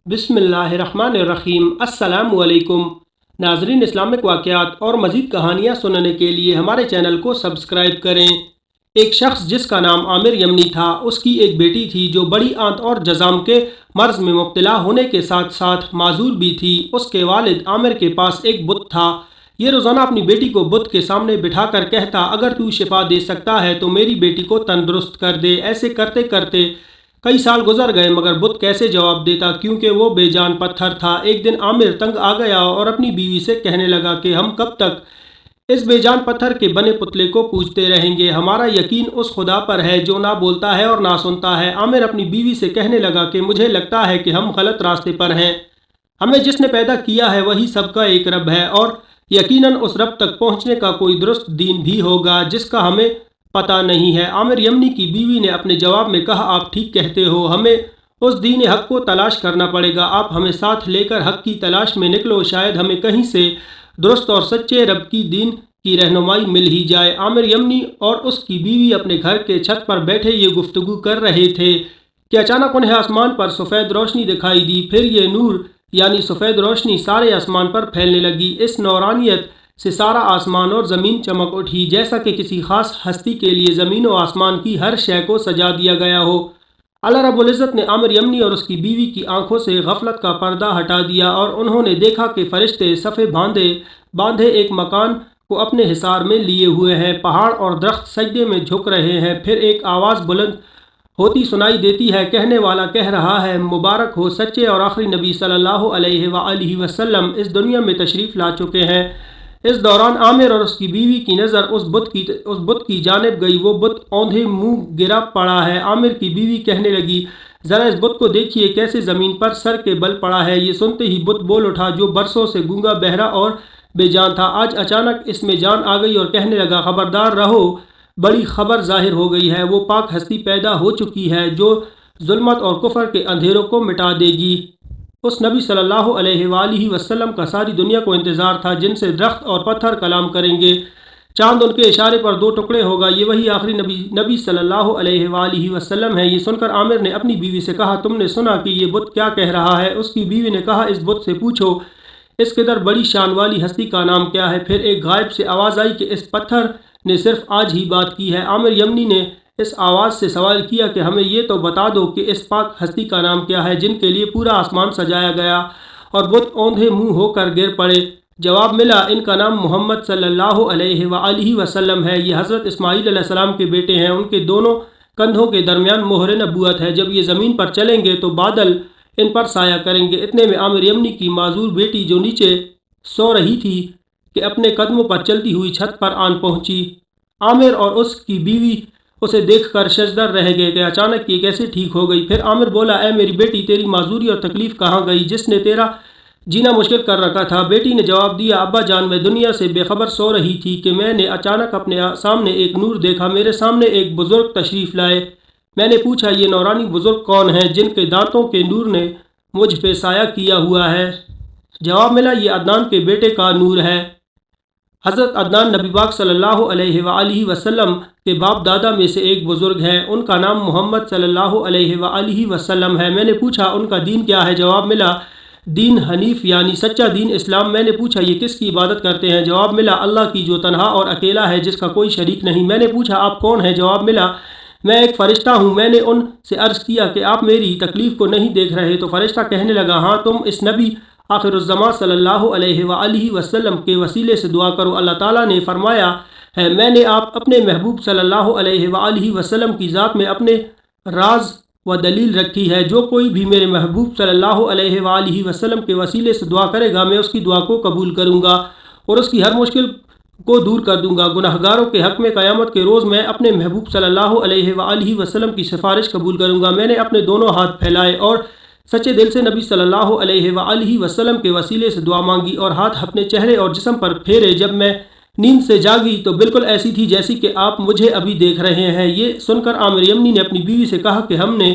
बिस्मिल्लाहिर्रहमानिर्रहीम। अस्सलामुअलैकुम नाज़रीन, इस्लामिक वाक़यात और मज़ीद कहानियाँ सुनने के लिए हमारे चैनल को सब्सक्राइब करें। एक शख्स जिसका नाम आमिर यमनी था, उसकी एक बेटी थी जो बड़ी आंत और जज़ाम के मर्ज़ में मुब्तला होने के साथ साथ माजूर भी थी। उसके वालिद आमिर के पास एक बुत था। ये रोज़ाना अपनी बेटी को बुत के सामने बिठा कर कहता, अगर तू शिफा दे सकता है तो मेरी बेटी को तंदुरुस्त कर दे। ऐसे करते करते कई साल गुजर गए, मगर बुत कैसे जवाब देता, क्योंकि वो बेजान पत्थर था। एक दिन आमिर तंग आ गया और अपनी बीवी से कहने लगा कि हम कब तक इस बेजान पत्थर के बने पुतले को पूजते रहेंगे। हमारा यकीन उस खुदा पर है जो ना बोलता है और ना सुनता है। आमिर अपनी बीवी से कहने लगा कि मुझे लगता है कि हम गलत रास्ते पर हैं। हमें जिसने पैदा किया है वही सबका एक रब है, और यकीनन उस रब तक पहुंचने का कोई दुरुस्त दीन भी होगा जिसका हमें पता नहीं है। आमिर यमनी की बीवी ने अपने जवाब में कहा, आप ठीक कहते हो, हमें उस दीन हक को तलाश करना पड़ेगा। आप हमें साथ लेकर हक की तलाश में निकलो, शायद हमें कहीं से दुरुस्त और सच्चे रब की दीन की रहनुमाई मिल ही जाए। आमिर यमनी और उसकी बीवी अपने घर के छत पर बैठे ये गुफ्तगू कर रहे थे कि अचानक उन्हें आसमान पर सफ़ेद रोशनी दिखाई दी। फिर ये नूर यानी सफ़ेद रोशनी सारे आसमान पर फैलने लगी। इस नौरानियत से सारा आसमान और ज़मीन चमक उठी, जैसा कि किसी ख़ास हस्ती के लिए ज़मीन और आसमान की हर शय को सजा दिया गया हो। अल्लाह रब्बुल इज़्ज़त ने आमिर यमनी और उसकी बीवी की आंखों से गफलत का पर्दा हटा दिया और उन्होंने देखा कि फ़रिश्ते सफ़े बांधे बांधे एक मकान को अपने हिसार में लिए हुए हैं। पहाड़ और दरख्त सजदे में झुक रहे हैं। फिर एक आवाज़ बुलंद होती सुनाई देती है। कहने वाला कह रहा है, मुबारक हो, सच्चे और आखिरी नबी सल्लल्लाहु अलैहि वसल्लम इस दुनिया में तशरीफ़ ला चुके हैं। इस दौरान आमिर और उसकी बीवी की नज़र उस बुत की जानिब गई। वो बुत औंधे मुंह गिरा पड़ा है। आमिर की बीवी कहने लगी, ज़रा इस बुत को देखिए, कैसे ज़मीन पर सर के बल पड़ा है। ये सुनते ही बुत बोल उठा, जो बरसों से गूंगा बहरा और बेजान था, आज अचानक इसमें जान आ गई और कहने लगा, खबरदार रहो, बड़ी खबर जाहिर हो गई है। वो पाक हस्ती पैदा हो चुकी है जो जुल्मत और कुफर के अंधेरों को मिटा देगी। उस नबी सल्लल्लाहु अलैहि वसल्लम का सारी दुनिया को इंतज़ार था, जिनसे दरख्त और पत्थर कलाम करेंगे, चांद उनके इशारे पर दो टुकड़े होगा। ये वही आखिरी नबी सल्लल्लाहु अलैहि वसल्लम है। ये सुनकर आमिर ने अपनी बीवी से कहा, तुमने सुना कि ये बुत क्या कह रहा है? उसकी बीवी ने कहा, इस बुत से पूछो, इस कदर बड़ी शान वाली हस्ती का नाम क्या है? फिर एक गायब से आवाज़ आई कि इस पत्थर ने सिर्फ आज ही बात की है। आमिर यमनी ने इस आवाज़ से सवाल किया कि हमें ये तो बता दो कि इस पाक हस्ती का नाम क्या है जिनके लिए पूरा आसमान सजाया गया और बुत औंधे मुंह होकर गिर पड़े। जवाब मिला, इनका नाम मोहम्मद सल्लल्लाहु अलैहि वसल्लम है। ये हज़रत इस्माईल अलैहिस्सलाम के बेटे हैं। उनके दोनों कंधों के दरमियान मोहर नबूवत है। जब ये ज़मीन पर चलेंगे तो बादल इन पर साया करेंगे। इतने में आमिर यमनी की माजूर बेटी जो नीचे सो रही थी कि अपने कदमों पर चलती हुई छत पर आन पहुंची। आमिर और उसकी बीवी उसे देखकर शजदर रह गए कि अचानक ये कैसे ठीक हो गई। फिर आमिर बोला, ऐ मेरी बेटी, तेरी माजूरी और तकलीफ़ कहाँ गई जिसने तेरा जीना मुश्किल कर रखा था? बेटी ने जवाब दिया, अब्बा जान, मैं दुनिया से बेखबर सो रही थी कि मैंने अचानक अपने सामने एक नूर देखा। मेरे सामने एक बुज़ुर्ग तशरीफ़ लाए। मैंने पूछा, ये नौरानी बुज़ुर्ग कौन है जिनके दांतों के नूर ने मुझ पे साया किया हुआ है? जवाब मिला, ये अदनान के बेटे का नूर है। हज़रत अदनान नबी पाक सल्लल्लाहु अलैहि वसल्लम के बाप दादा में से एक बुज़ुर्ग हैं। उनका नाम मोहम्मद सल्लल्लाहु अलैहि वसल्लम है। मैंने पूछा, उनका दीन क्या है? जवाब मिला, दीन हनीफ यानी सच्चा दीन इस्लाम। मैंने पूछा, ये किसकी इबादत करते हैं? जवाब मिला, अल्लाह की, जो तन्हा और अकेला है, जिसका कोई शरीक नहीं। मैंने पूछा, आप कौन हैं? जवाब मिला, मैं एक फ़रिश्ता हूँ। मैंने उनसे अर्ज़ किया कि आप मेरी तकलीफ़ को नहीं देख रहे? तो फ़रिश्ता कहने लगा, हाँ, तुम इस नबी आखिरुज़्ज़मा सल्लल्लाहु अलैहि वसल्लम के वसीले से दुआ करो। अल्लाह ताला ने फरमाया है, मैंने आप अपने महबूब सल्लल्लाहु अलैहि वसल्लम की ज़ात में अपने राज व दलील रखी है। जो कोई भी मेरे महबूब सल्लल्लाहु अलैहि वसल्लम के वसीले से दुआ करेगा, मैं उसकी दुआ को कबूल करूँगा और उसकी हर मुश्किल को दूर कर दूँगा। गुनहगारों के हक़ में क़यामत के रोज़ मैं अपने महबूब सल्लल्लाहु अलैहि वसल्लम की सिफारिश कबूल करूँगा। मैंने अपने दोनों हाथ फैलाए और सच्चे दिल से नबी सल्लल्लाहु अलैहि वसल्लम के वसीले से दुआ मांगी और हाथ अपने चेहरे और जिस्म पर फेरे। जब मैं नींद से जागी तो बिल्कुल ऐसी थी जैसी कि आप मुझे अभी देख रहे हैं। ये सुनकर आमिर यमनी ने अपनी बीवी से कहा कि हमने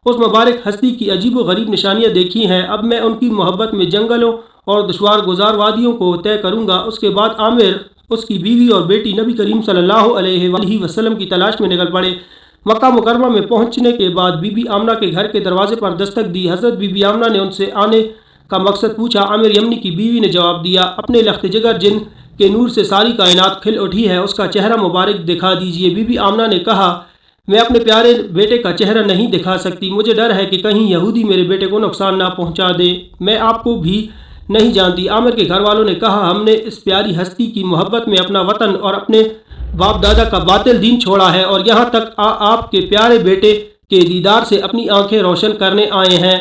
उस मुबारक हस्ती की अजीब व गरीब निशानियाँ देखी हैं। अब मैं उनकी मोहब्बत में जंगलों और दुश्वार गुजार वादियों को तय करूँगा। उसके बाद आमिर, उसकी बीवी और बेटी नबी करीम सल्लल्लाहु अलैहि वसल्लम की तलाश में निकल पड़े। मक्का मुकरमा में पहुंचने के बाद बीबी आमना के घर के दरवाजे पर दस्तक दी। हज़रत बीबी आमना ने उनसे आने का मकसद पूछा। आमिर यमनी की बीवी ने जवाब दिया, अपने लख्त जिगर जिन के नूर से सारी कायनात खिल उठी है, उसका चेहरा मुबारक दिखा दीजिए। बीबी आमना ने कहा, मैं अपने प्यारे बेटे का चेहरा नहीं दिखा सकती, मुझे डर है कि कहीं यहूदी मेरे बेटे को नुकसान ना पहुंचा दे। मैं आपको भी नहीं जानती। आमिर के घर वालों ने कहा, हमने इस प्यारी हस्ती की मोहब्बत में अपना वतन और अपने बाप दादा का बातिल दीन छोड़ा है और यहाँ तक आपके प्यारे बेटे के दीदार से अपनी आंखें रोशन करने आए हैं।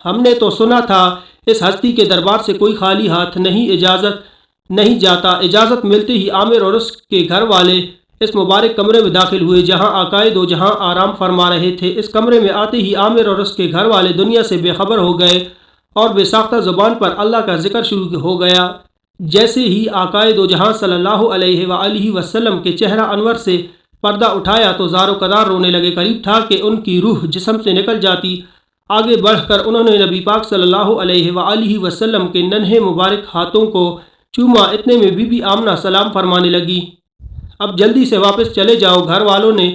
हमने तो सुना था इस हस्ती के दरबार से कोई खाली हाथ नहीं जाता। इजाज़त मिलते ही आमिर और उसके घर वाले इस मुबारक कमरे में दाखिल हुए जहाँ आकाए दो जहाँ आराम फरमा रहे थे। इस कमरे में आते ही आमिर और उसके घर वाले दुनिया से बेखबर हो गए और बेसाख्ता ज़ुबान पर अल्लाह का जिक्र शुरू हो गया। जैसे ही आकाए दो जहाँ सल्लल्लाहु अलैहि वसल्लम के चेहरा अनवर से पर्दा उठाया तो ज़ारो कदार रोने लगे। करीब था कि उनकी रूह जिस्म से निकल जाती। आगे बढ़कर उन्होंने नबी पाक सल्लल्लाहु अलैहि वसल्लम के नन्हे मुबारक हाथों को चूमा। इतने में बीबी आमना सलाम फरमाने लगी, अब जल्दी से वापस चले जाओ। घर वालों ने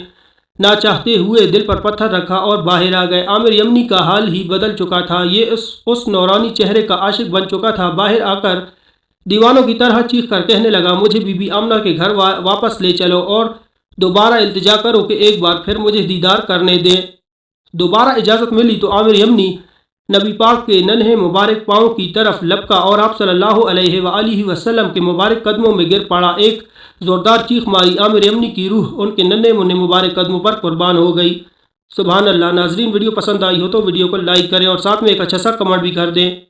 ना चाहते हुए दिल पर पत्थर रखा और बाहर आ गए। आमिर यमनी का हाल ही बदल चुका था। ये उस नौरानी चेहरे का आशिक बन चुका था। बाहर आकर दीवानों की तरह चीख कर कहने लगा, मुझे बीबी आमना के घर वापस ले चलो और दोबारा इल्तिजा करो कि एक बार फिर मुझे दीदार करने दें। दोबारा इजाज़त मिली तो आमिर यमनी नबी पाक के नन्हे मुबारक पाँव की तरफ लपका और आप सल्लल्लाहु अलैहि वसल्लम के मुबारक कदमों में गिर पड़ा। एक ज़ोरदार चीख मारी। आमिर यमनी की रूह उनके नन्हे मुन्ने मुबारक कदमों पर कुर्बान हो गई। सुभान अल्लाह। नाजरीन, वीडियो पसंद आई हो तो वीडियो को लाइक करें और साथ में एक अच्छा सा कमेंट भी कर दें।